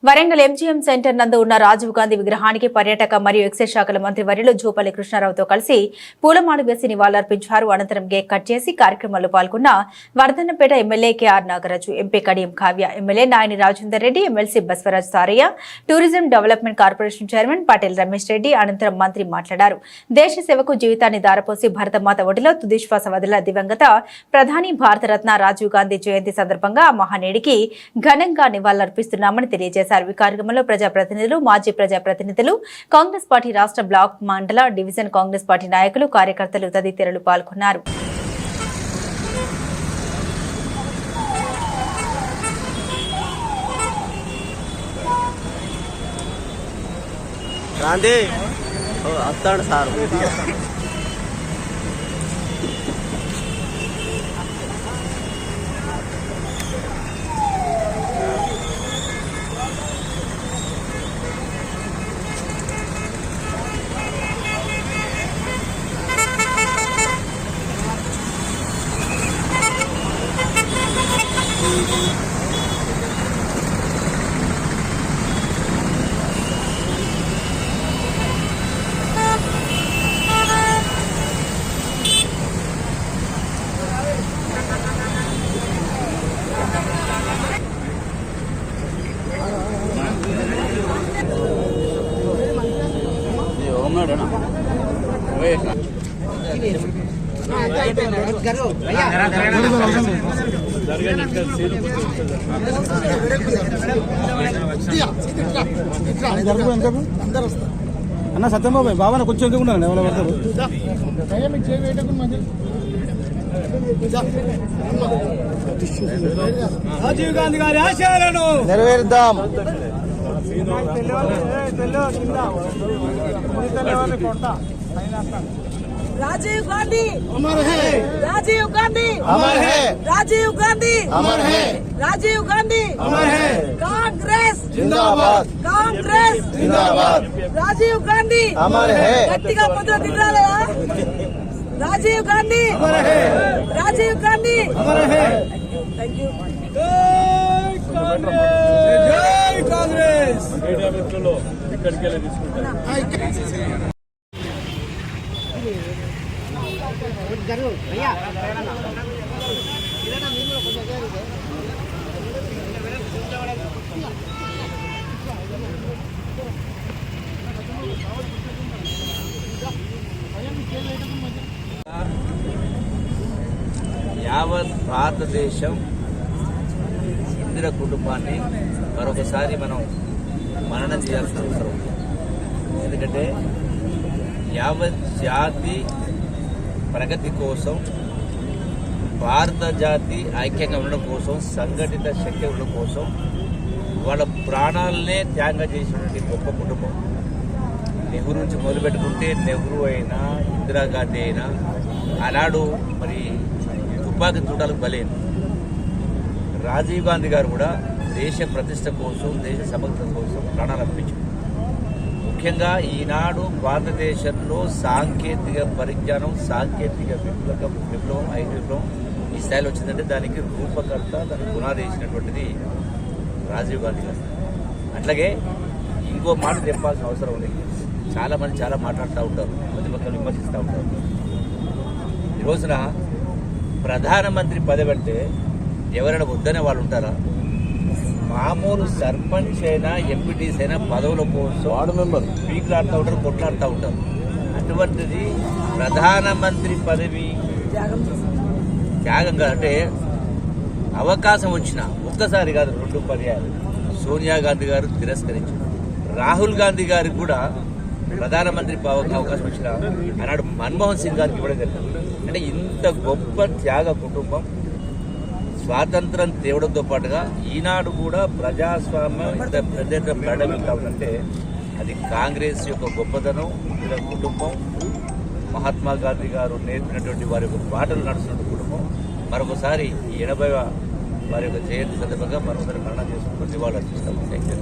Warangal MGM centre నందు ఉన్న రాజీవ్ గాంధీ విగ్రహానికి పర్యాటక మరియు ఎక్సైజ్ శాఖల మంత్రి వర్యులు జూపల్లి కృష్ణారావుతో కలిసి పూలమాల వేసి నివాళులర్పించారు. అనంతరం కేక్ కట్ చేసి కార్యక్రమంలో పాల్గొన్న Wardhannapet MLA KR Nagaraju, MP Kadiyam Kavya, MLA Nayini Rajender Reddy, MLC Baswaraj Saraiah, tourism development corporation chairman Patel Ramesh Reddy. అనంతరం మంత్రి మాట్లాడారు. దేశ సేవకు జీవితాన్ని దారపోసి భరతమాత ఒడిలో తుదిశ్వాస వదిలిన దివంగత ప్రధాని భారతరత్న రాజీవ్ గాంధీ జయంతి సందర్భంగా ఆ మహానీయుడికి ఘనంగా నివాళులర్పిస్తున్నామని తెలియజేశారు. ఈ కార్యక్రమంలో ప్రజాప్రతినిధులు, మాజీ ప్రజాప్రతినిధులు, కాంగ్రెస్ పార్టీ రాష్ట్ర బ్లాక్, మండల, డివిజన్ కాంగ్రెస్ పార్టీ నాయకులు, కార్యకర్తలు తదితరులు పాల్గొన్నారు. అన్న సత్యంబాబు బాబా కొంచెం ఎందుకున్నాను ఎవరు పడతారు. రాజీవ్ గాంధీ గారి ఆశయాలను నెరవేర్దాం. राजीव गांधी अमर है, राजीव गांधी अमर है, राजीव गांधी अमर है, राजीव गांधी अमर है, कांग्रेस जिंदाबाद, कांग्रेस जिंदाबाद, राजीव गांधी अमर है. गट्टिगा पत्र दिखालेदा. राजीव गांधी अमर है, राजीव गांधी अमर है. Thank you. जय कांग्रेस. మీడియా మిత్రులు ఇక్కడికి వెళ్ళి తీసుకుంటారు. యావత్ భారతదేశం ఇందిర కుటుంబాన్ని మరొకసారి మనం మననం చేయాల్సిన అవసరం ఉంది. ఎందుకంటే యావత్ జాతి ప్రగతి కోసం, భారత జాతి ఐక్యంగా ఉండడం కోసం, సంఘటిత శక్తి ఉండడం కోసం వాళ్ళ ప్రాణాలనే త్యాగం చేసినటువంటి గొప్ప కుటుంబం. నెహ్రూ నుంచి మొదలుపెట్టుకుంటే నెహ్రూ అయినా, ఇందిరాగాంధీ అయినా ఆనాడు మరి తుపాకీ చూడాలకు బలేదు. రాజీవ్ గాంధీ గారు కూడా దేశ ప్రతిష్ట కోసం, దేశ సమగ్రత కోసం ప్రాణాలు అర్పించారు. ముఖ్యంగా ఈనాడు భారతదేశంలో సాంకేతిక పరిజ్ఞానం, సాంకేతిక విప్లవం, ఐటీ విప్లవం ఈ స్థాయిలో వచ్చిందంటే దానికి రూపకర్త, దానికి పునాది వేసినటువంటిది రాజీవ్ గాంధీ గారు. అట్లాగే ఇంకో మాట చెప్పాల్సిన అవసరం ఉంది. చాలామంది చాలా మాట్లాడుతూ ఉంటారు, ప్రతిపక్షాలు విమర్శిస్తూ ఉంటారు. ఈ రోజున ప్రధానమంత్రి పదవి అంటే ఎవరైనా వద్దనే వాళ్ళు ఉంటారా? మామూలు సర్పంచ్ అయినా, ఎంపీటీస్ అయినా పదవుల కోసం వార్డు మెంబర్ పీకులాడుతూ ఉంటారు, కొట్లాడుతూ ఉంటారు. అటువంటిది ప్రధానమంత్రి పదవి త్యాగంగా అంటే అవకాశం వచ్చిన ఒక్కసారి కాదు, 2 పర్యాయాలు సోనియా గాంధీ గారు తిరస్కరించారు. రాహుల్ గాంధీ గారికి కూడా ప్రధానమంత్రి అవకాశం వచ్చిన ఆనాడు మన్మోహన్ సింగ్ గారికి ఇవ్వడం జరిగింది. అంటే ఇంత గొప్ప త్యాగ కుటుంబం స్వాతంత్రం తేవడంతో పాటుగా ఈనాడు కూడా ప్రజాస్వామ్యం ఇంత పెద్ద పరిణమిస్తా ఉందంటే అది కాంగ్రెస్ యొక్క గొప్పతనం, వీళ్ళ కుటుంబం, మహాత్మా గాంధీ గారు నేర్పినటువంటి వారి యొక్క బాటలు నడుస్తున్న కుటుంబం. మరొకసారి ఈ 80వ వారి యొక్క జయంతి సందర్భంగా మరొకసారి మరణం చేసుకుంటూ నివాళులు అర్పిస్తాము. Thank you.